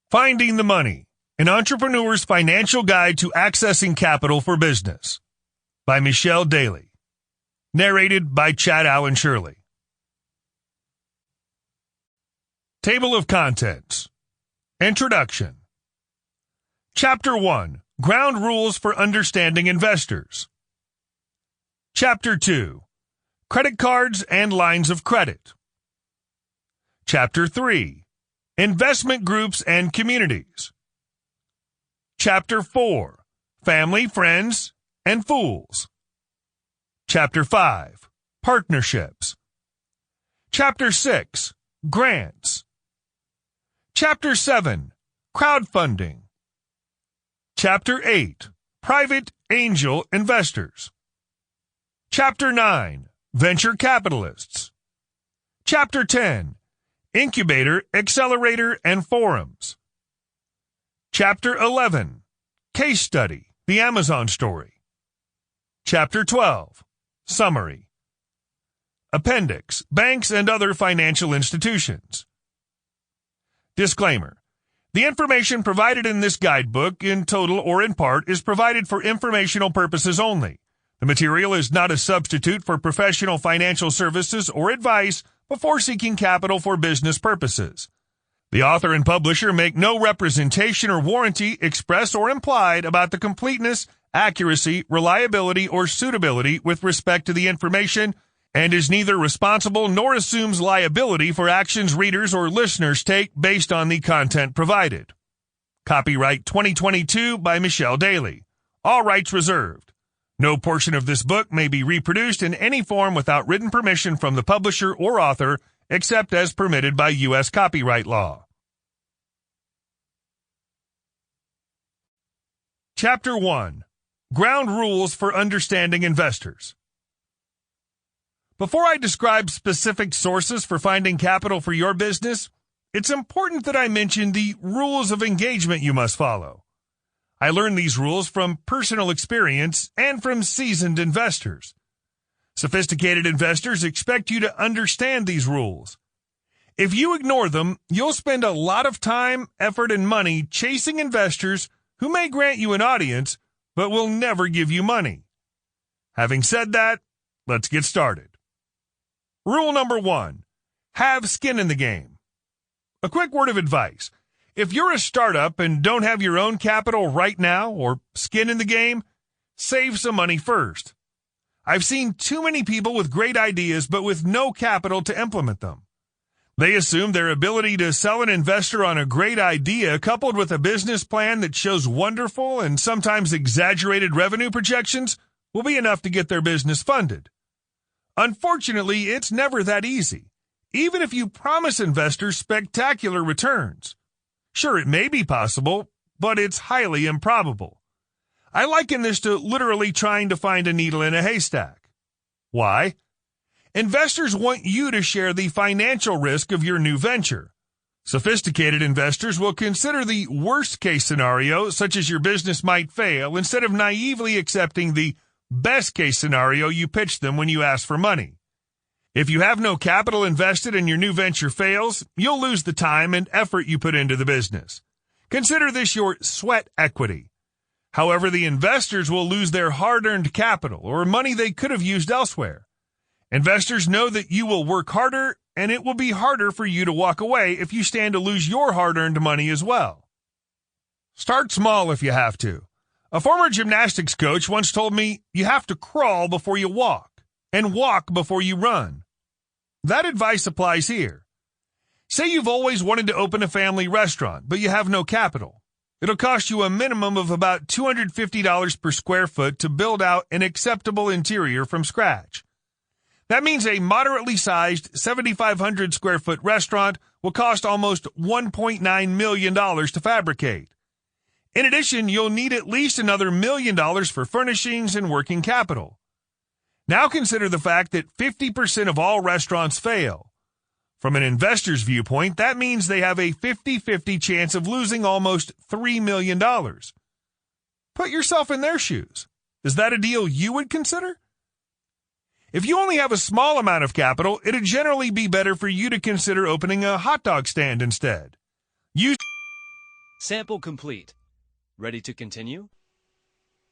Finding the Money, an entrepreneur's financial guide to accessing capital for business, by Michel Daley. Narrated by Chad Allen Shirley. Table of Contents. Introduction. Chapter 1. Ground Rules for Understanding Investors. Chapter 2. Credit Cards and Lines of Credit. Chapter 3. Investment Groups and Communities. Chapter 4. Family, Friends, and Fools. Chapter 5. Partnerships. Chapter 6. Grants. Chapter 7. Crowdfunding. Chapter 8. Private Angel Investors. Chapter 9. Venture Capitalists. Chapter 10. Incubator, Accelerator, and Forums. Chapter 11. Case Study, the Amazon Story. Chapter 12. Summary. Appendix, Banks and Other Financial Institutions. Disclaimer. The information provided in this guidebook, in total or in part, is provided for informational purposes only. The material is not a substitute for professional financial services or advice before seeking capital for business purposes. The author and publisher make no representation or warranty, express or implied, about the completeness, accuracy, reliability, or suitability with respect to the information, and is neither responsible nor assumes liability for actions readers or listeners take based on the content provided. Copyright 2022 by Michel Daley. All rights reserved. No portion of this book may be reproduced in any form without written permission from the publisher or author, except as permitted by U.S. copyright law. Chapter 1. Ground Rules for Understanding Investors. Before I describe specific sources for finding capital for your business, it's important that I mention the rules of engagement you must follow. I learned these rules from personal experience and from seasoned investors. Sophisticated investors expect you to understand these rules. If you ignore them, you'll spend a lot of time, effort, and money chasing investors who may grant you an audience, but will never give you money. Having said that, let's get started. Rule number 1. Have skin in the game. A quick word of advice. If you're a startup and don't have your own capital right now or skin in the game, save some money first. I've seen too many people with great ideas but with no capital to implement them. They assume their ability to sell an investor on a great idea coupled with a business plan that shows wonderful and sometimes exaggerated revenue projections will be enough to get their business funded. Unfortunately, it's never that easy, even if you promise investors spectacular returns. Sure, it may be possible, but it's highly improbable. I liken this to literally trying to find a needle in a haystack. Why? Investors want you to share the financial risk of your new venture. Sophisticated investors will consider the worst-case scenario, such as your business might fail, instead of naively accepting the best-case scenario you pitch them when you ask for money. If you have no capital invested and your new venture fails, you'll lose the time and effort you put into the business. Consider this your sweat equity. However, the investors will lose their hard-earned capital or money they could have used elsewhere. Investors know that you will work harder, and it will be harder for you to walk away if you stand to lose your hard-earned money as well. Start small if you have to. A former gymnastics coach once told me you have to crawl before you walk, and walk before you run. That advice applies here. Say you've always wanted to open a family restaurant, but you have no capital. It'll cost you a minimum of about $250 per square foot to build out an acceptable interior from scratch. That means a moderately sized 7,500 square foot restaurant will cost almost $1.9 million to fabricate. In addition, you'll need at least another $1 million for furnishings and working capital. Now consider the fact that 50% of all restaurants fail. From an investor's viewpoint, that means they have a 50-50 chance of losing almost $3 million. Put yourself in their shoes. Is that a deal you would consider? If you only have a small amount of capital, it'd generally be better for you to consider opening a hot dog stand instead. Sample complete. Ready to continue?